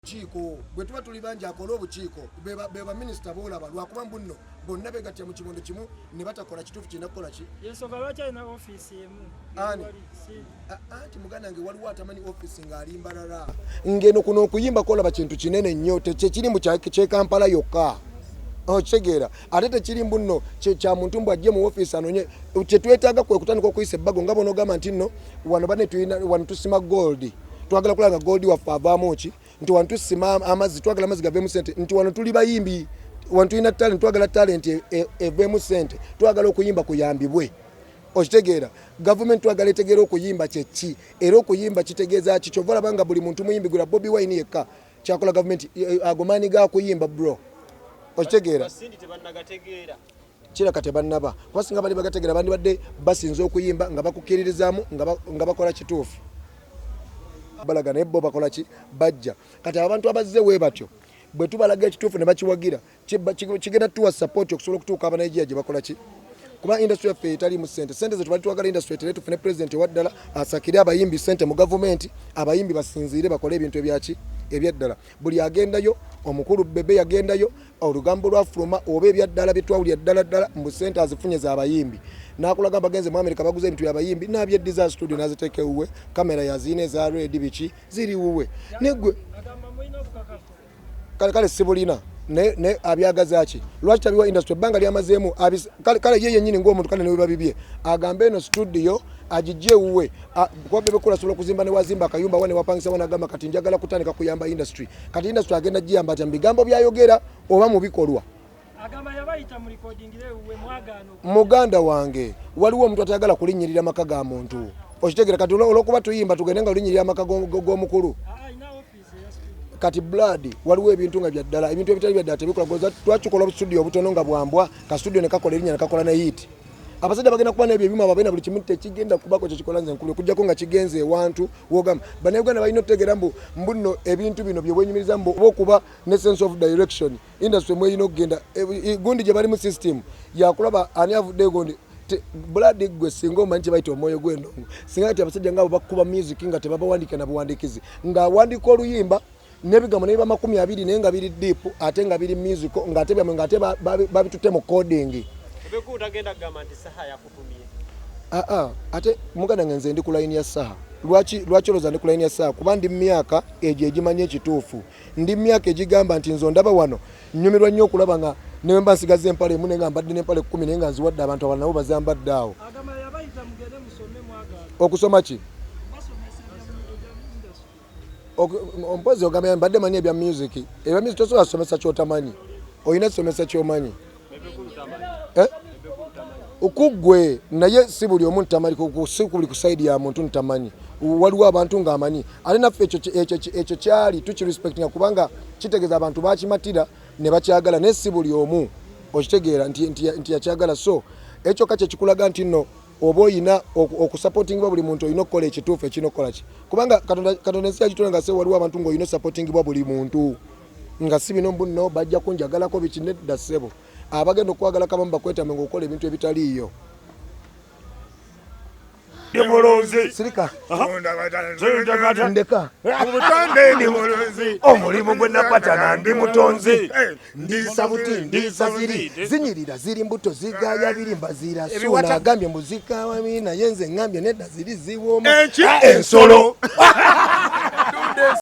Chiko bwe tuba tuli banja akola obukiiko beba minisita boolaba lwakuba mbuno bonna begattira mu kibondo kimu ne batakola kituufu kirina kukola ki yensonga lwaki alina ofiisi emu anti muganda nge waliwo atamanyi ofiisi ng'alimbalala ngeno kuno okuyimba kolaba kintu kinene nnyo tekiri mu kyekampala yokka okitegeera ate tekiri mbuno kya muntu mbu ajje mu ofiisi anonye kyetwetaaga kwe kutandika okuyisa ebbago nga bonaogamba nti nno wano bane tulina wano tusima gold twagala kulanga gold waffe avaamu ki nti wano tusima amazzi twagala amazzi gaveemu sente nti wano tuli bayimbi wano tulina talent twagala talent eveemu sente twagala okuyimba kuyambibwe okitegeera gavumenti twagala etegeera okuyimba kyeki era okuyimba kitegeeza ki kyova olaba nga buli muntu muyimbi gula Bobi Wine yekka kyakola gavumenti agomaani ga kuyimba bro okitegeera kiraka tebannaba kuba singa bali bagategeera bandibadde basinza okuyimba nga bakukkiririzaamu nga bakola kituufu balaga naye bo bakola ki bajja kati abantu abazze we batyo bwe tubalaga ekituufu ne bakiwagira kigenda tuwa support okusobola okutuuka abanayigiya gye bakola ki kuba industry yaffe etaliimu sente ze tubali twagala industry tere tufune president ewaddala asakire abayimbi sente mu gavumenti abayimbi basinziire bakole ebintu ebyaki ebyaddala buli agendayo omukulu Bebe yagendayo olugambo lwafuluma oba ebyaddala byetwawulya ddala mu sente azifunye z'abayimbi nakulaga bagenze mu America baguze ebintu by'abayimbi n'abyeddiza studio naziteeke uwe kamera yazine za red biki ziri uwe negwe kale sibulina ne abyagazaki lwaki tabiwa industry banga lyamazeemu kale yeye nyini ng'omuntu kale ne babibye agambe eno studio ajije uwe kwa Bebe kula sobola kuzimba ne wazimba akayumba wane wapangisa wana agamba kati njagala kutandika kuyamba industry kati industry agenda giyamba ati bigambo byayogera oba mu bikolwa agamba yabayita mu recording le uwe mwagano muganda wange waliwo omuntu atayagala kulinyirira maka ga muntu okitegeera kati olwokuba tuyimba tugende nga olinyirira maka g'omukulu kati blood waliwo ebintu nga byaddala ebintu ebitali byaddala tebikola goza twakikola studio obutono nga bwambwa ka studio ne kakola erinya ne kakola ne hit abasajja bagenda kuba n'ebyo ebyuma babena buli kimu tekigenda kubako kyekikola nze nkulu kujjako nga kigenze ewantu wogamba bannayuganda balina okutegeera mbuno ebintu bino bye bwenyumiriza mbu oba okuba ne sense of direction industry mweyina okugenda gundi gye bali mu system yakulaba ani avudde gundi blood gwe singa omanyi kye bayita omwoyo gw'endongo singa kati abasajja ngaabo bakuba music nga tebabawandiika na buwandiikizi ng'awandiika oluyimba nebigambo ne biba 20 naye nga biri deep ate nga biri musical nga ate byamwe nga ate babitutte mu coding Beku utagenda kugamba nti saha yakutumye ate muganda ngenze ndi ku line ya saha lwaki oloza ndi ku line ya saha kuba ndi myaka egyo egimanye ekituufu ndi myaka egigamba nti nzo ndaba wano nnyumirwa nnyo okulaba nga newe mba nsigaze empale emu nenga mbadde n'empale 10 naye nga nziwadde abantu abalala nabo bazambadde awo okusoma ki ompozi ogambye mbadde manyi ebya music tosobola somesa kyotamanyi olina somesa kyomanyi okugwe naye si buli omuntu tamanyi si buli ku side ya muntu ntamanyi waliwo abantu ng'amanyi ate naffe ekyo kyali tukirespectinga kubanga kitegeeza abantu bakimatira ne bakyagala naye si buli omu okitegeera nti yakyagala so ekyo kakye kikulaga nti nno oba oyina okusupportingibwa buli muntu olina okukola ekituufu ekirina okukola ki kubanga katonda ensi yagitonda nga se waliwo abantu ng'olina supportingibwa buli muntu nga si bino mbuno bajja kunjagalako bikinedda ssebo abagenda okwagala kabamu bakwetame ng'okola ebintu ebitaliiyo sirika ndeka omulimu gwe nakwatana ndi mutonzi ndiisa buti ndiisa ziri zinyirira ziri mbuto zigaya birimba zirasuuna agambye mbuzikawami naye nze ngambye nedda ziri ziwooma ensolo